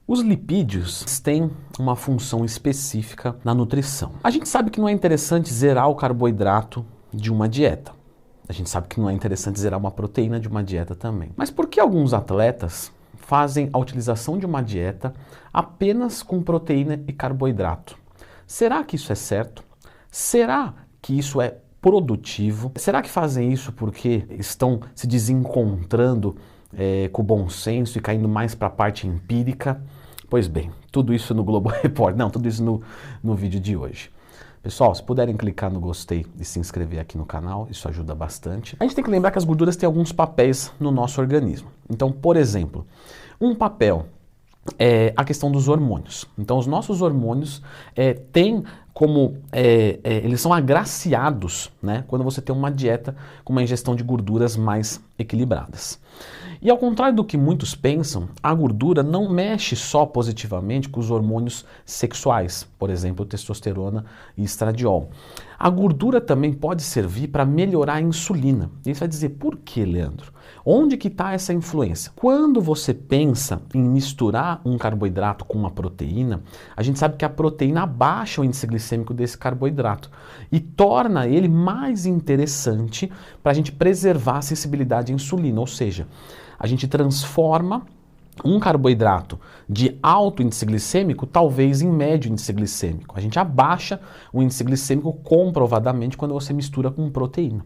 Os lipídios têm uma função específica na nutrição. A gente sabe que não é interessante zerar o carboidrato de uma dieta. A gente sabe que não é interessante zerar uma proteína de uma dieta também. Mas por que alguns atletas fazem a utilização de uma dieta apenas com proteína e carboidrato? Será que isso é certo? Será que isso é produtivo? Será que fazem isso porque estão se desencontrando com o bom senso e caindo mais para a parte empírica? Pois bem, tudo isso no Globo Repórter, não, tudo isso no vídeo de hoje. Pessoal, se puderem clicar no gostei e se inscrever aqui no canal, isso ajuda bastante. A gente tem que lembrar que as gorduras têm alguns papéis no nosso organismo. Então, por exemplo, um papel é a questão dos hormônios. Então, os nossos hormônios têm como eles são agraciados, né, quando você tem uma dieta com uma ingestão de gorduras mais equilibradas. E ao contrário do que muitos pensam, a gordura não mexe só positivamente com os hormônios sexuais, por exemplo, testosterona e estradiol. A gordura também pode servir para melhorar a insulina. E você vai dizer, por que, Leandro? Onde que está essa influência? Quando você pensa em misturar um carboidrato com uma proteína, a gente sabe que a proteína abaixa o índice glicêmico desse carboidrato e torna ele mais interessante para a gente preservar a sensibilidade à insulina, ou seja, a gente transforma um carboidrato de alto índice glicêmico, talvez em médio índice glicêmico. A gente abaixa o índice glicêmico comprovadamente quando você mistura com proteína.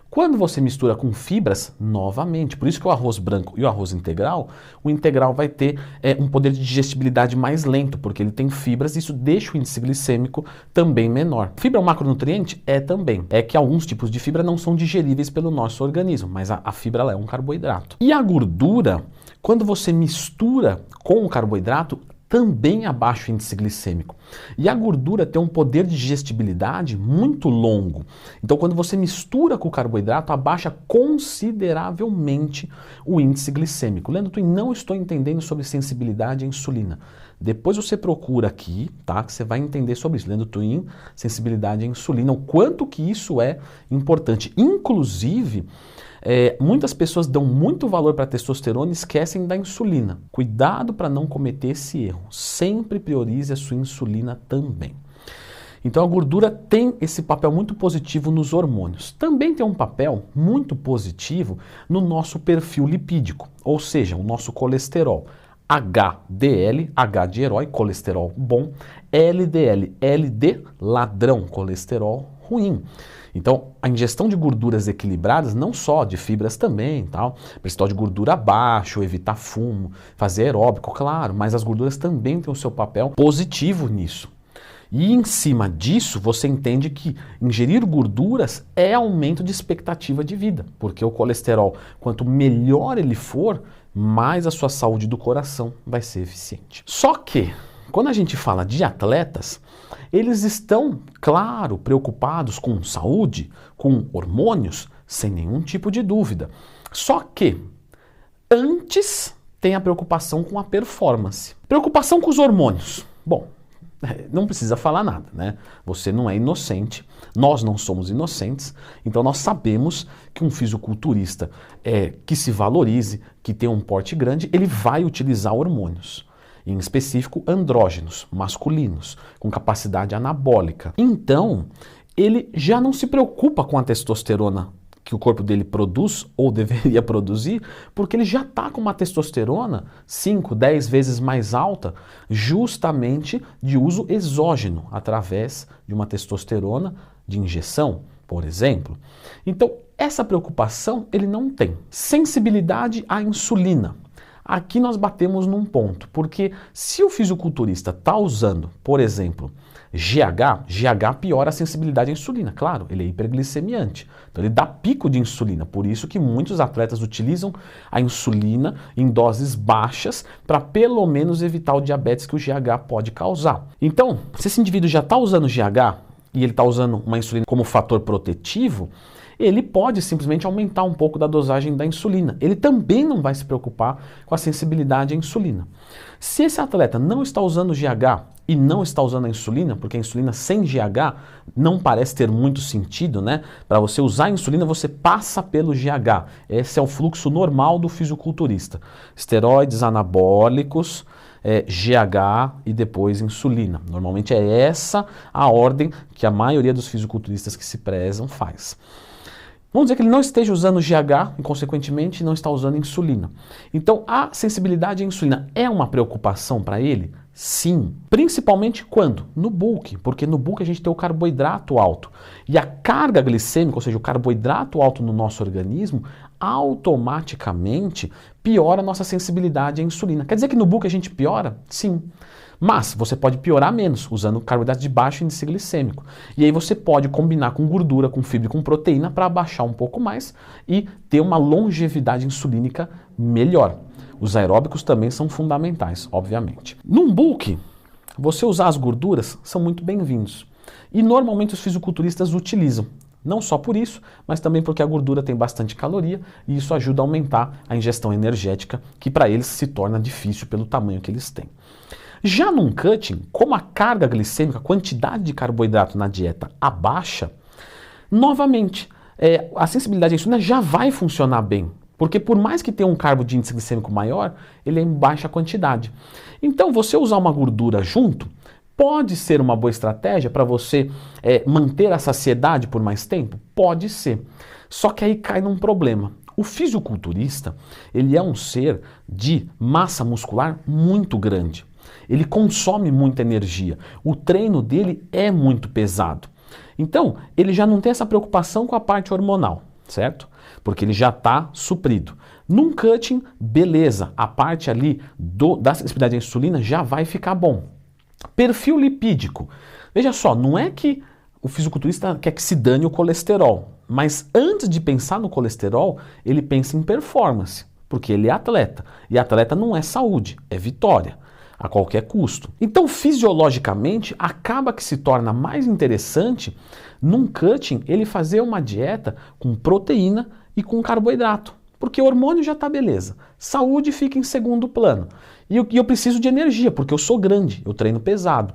Quando você mistura com fibras, novamente, por isso que o arroz branco e o arroz integral, o integral vai ter um poder de digestibilidade mais lento, porque ele tem fibras e isso deixa o índice glicêmico também menor. Fibra é um macronutriente? É também. É que alguns tipos de fibra não são digeríveis pelo nosso organismo, mas a fibra ela é um carboidrato. E a gordura, quando você mistura com o carboidrato, também abaixa o índice glicêmico. E a gordura tem um poder de digestibilidade muito longo. Então, quando você mistura com o carboidrato, abaixa consideravelmente o índice glicêmico. Leandro, eu não estou entendendo sobre sensibilidade à insulina. Depois você procura aqui, tá? Que você vai entender sobre isso. Leandro Twin, sensibilidade à insulina, o quanto que isso é importante. Inclusive, muitas pessoas dão muito valor para a testosterona e esquecem da insulina. Cuidado para não cometer esse erro. Sempre priorize a sua insulina também. Então a gordura tem esse papel muito positivo nos hormônios. Também tem um papel muito positivo no nosso perfil lipídico, ou seja, o nosso colesterol. HDL, H de herói, colesterol bom, LDL, LD, ladrão, colesterol ruim. Então, a ingestão de gorduras equilibradas, não só de fibras também, tal, percentual de gordura baixo, evitar fumo, fazer aeróbico, claro, mas as gorduras também têm o seu papel positivo nisso. E em cima disso, você entende que ingerir gorduras é aumento de expectativa de vida, porque o colesterol, quanto melhor ele for, mais a sua saúde do coração vai ser eficiente. Só que, quando a gente fala de atletas, eles estão, claro, preocupados com saúde, com hormônios, sem nenhum tipo de dúvida. Só que, antes, tem a preocupação com a performance. Preocupação com os hormônios. Bom, não precisa falar nada, né? Você não é inocente, nós não somos inocentes, então nós sabemos que um fisiculturista que se valorize, que tem um porte grande, ele vai utilizar hormônios. Em específico, andrógenos, masculinos, com capacidade anabólica. Então, ele já não se preocupa com a testosterona que o corpo dele produz ou deveria produzir, porque ele já está com uma testosterona 5, 10 vezes mais alta, justamente de uso exógeno, através de uma testosterona de injeção, por exemplo. Então, essa preocupação ele não tem. Sensibilidade à insulina. Aqui nós batemos num ponto, porque se o fisiculturista está usando, por exemplo, GH piora a sensibilidade à insulina, claro, ele é hiperglicemiante, então ele dá pico de insulina, por isso que muitos atletas utilizam a insulina em doses baixas para pelo menos evitar o diabetes que o GH pode causar. Então, se esse indivíduo já está usando GH e ele está usando uma insulina como fator protetivo, ele pode simplesmente aumentar um pouco da dosagem da insulina. Ele também não vai se preocupar com a sensibilidade à insulina. Se esse atleta não está usando GH e não está usando a insulina, porque a insulina sem GH não parece ter muito sentido, né? Para você usar a insulina, você passa pelo GH. Esse é o fluxo normal do fisiculturista. Esteroides anabólicos, GH e depois insulina. Normalmente é essa a ordem que a maioria dos fisiculturistas que se prezam faz. Vamos dizer que ele não esteja usando GH e, consequentemente, não está usando insulina. Então, a sensibilidade à insulina é uma preocupação para ele? Sim. Principalmente quando? No bulk, porque no bulk a gente tem o carboidrato alto. E a carga glicêmica, ou seja, o carboidrato alto no nosso organismo, automaticamente piora a nossa sensibilidade à insulina. Quer dizer que no bulk a gente piora? Sim. Mas você pode piorar menos, usando carboidrato de baixo índice glicêmico. E aí você pode combinar com gordura, com fibra e com proteína para abaixar um pouco mais e ter uma longevidade insulínica melhor. Os aeróbicos também são fundamentais, obviamente. Num bulk, você usar as gorduras são muito bem-vindos. E normalmente os fisiculturistas utilizam. Não só por isso, mas também porque a gordura tem bastante caloria e isso ajuda a aumentar a ingestão energética, que para eles se torna difícil pelo tamanho que eles têm. Já num cutting, como a carga glicêmica, a quantidade de carboidrato na dieta abaixa, novamente, a sensibilidade à insulina já vai funcionar bem. Porque por mais que tenha um carbo de índice glicêmico maior, ele é em baixa quantidade. Então você usar uma gordura junto pode ser uma boa estratégia para você manter a saciedade por mais tempo? Pode ser. Só que aí cai num problema. O fisiculturista, ele é um ser de massa muscular muito grande. Ele consome muita energia. O treino dele é muito pesado. Então, ele já não tem essa preocupação com a parte hormonal, certo? Porque ele já está suprido. Num cutting, beleza, a parte ali da sensibilidade à insulina já vai ficar bom. Perfil lipídico. Veja só, não é que o fisiculturista quer que se dane o colesterol, mas antes de pensar no colesterol, ele pensa em performance, porque ele é atleta. E atleta não é saúde, é vitória, a qualquer custo. Então, fisiologicamente, acaba que se torna mais interessante, num cutting, ele fazer uma dieta com proteína e com carboidrato. Porque o hormônio já está beleza. Saúde fica em segundo plano. E eu preciso de energia, porque eu sou grande, eu treino pesado.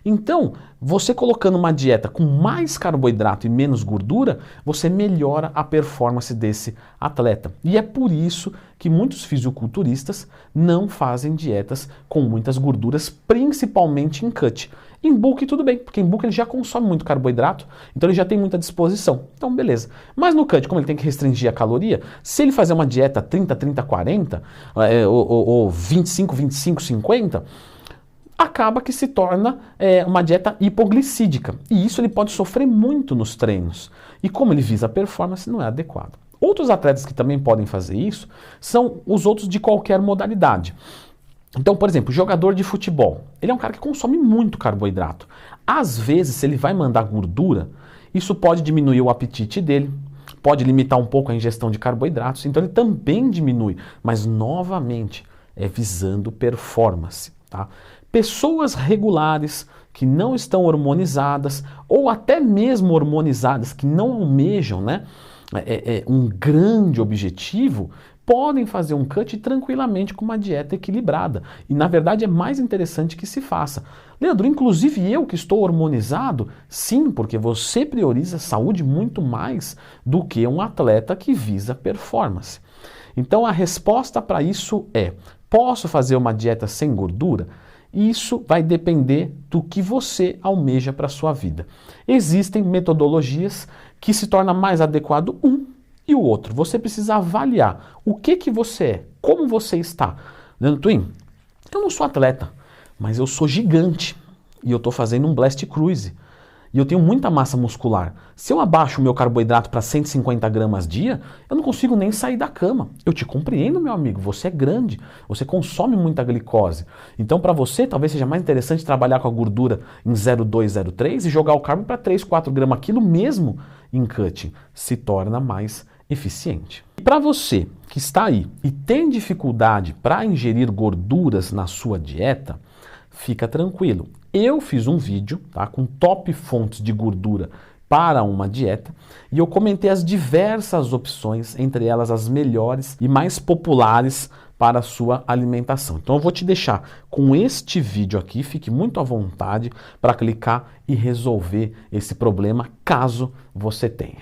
Então, você colocando uma dieta com mais carboidrato e menos gordura, você melhora a performance desse atleta. E é por isso que muitos fisiculturistas não fazem dietas com muitas gorduras, principalmente em cut. Em bulk tudo bem, porque em bulk ele já consome muito carboidrato, então ele já tem muita disposição. Então beleza. Mas no cut, como ele tem que restringir a caloria, se ele fazer uma dieta 30-30-40, ou 25-25-50, acaba que se torna uma dieta hipoglicídica. E isso ele pode sofrer muito nos treinos. E como ele visa a performance, não é adequado. Outros atletas que também podem fazer isso são os outros de qualquer modalidade. Então, por exemplo, jogador de futebol, ele é um cara que consome muito carboidrato. Às vezes, se ele vai mandar gordura, isso pode diminuir o apetite dele, pode limitar um pouco a ingestão de carboidratos, então ele também diminui, mas novamente é visando performance, tá? Pessoas regulares que não estão hormonizadas ou até mesmo hormonizadas que não almejam, né, um grande objetivo, podem fazer um cut tranquilamente com uma dieta equilibrada. E na verdade é mais interessante que se faça. Leandro, inclusive eu que estou hormonizado, sim, porque você prioriza a saúde muito mais do que um atleta que visa performance. Então a resposta para isso é: posso fazer uma dieta sem gordura? Isso vai depender do que você almeja para a sua vida. Existem metodologias que se torna mais adequado um e o outro. Você precisa avaliar o que você é, como você está. Leandro Twin, eu não sou atleta, mas eu sou gigante e eu estou fazendo um blast cruise. E eu tenho muita massa muscular. Se eu abaixo o meu carboidrato para 150 gramas dia, eu não consigo nem sair da cama. Eu te compreendo, meu amigo, você é grande, você consome muita glicose. Então, para você, talvez seja mais interessante trabalhar com a gordura em 0,2, 0,3 e jogar o carbo para 3, 4 gramas quilo mesmo em cutting. Se torna mais eficiente. Para você que está aí e tem dificuldade para ingerir gorduras na sua dieta, fica tranquilo. Eu fiz um vídeo, tá, com top fontes de gordura para uma dieta e eu comentei as diversas opções, entre elas as melhores e mais populares para a sua alimentação. Então eu vou te deixar com este vídeo aqui, fique muito à vontade para clicar e resolver esse problema caso você tenha.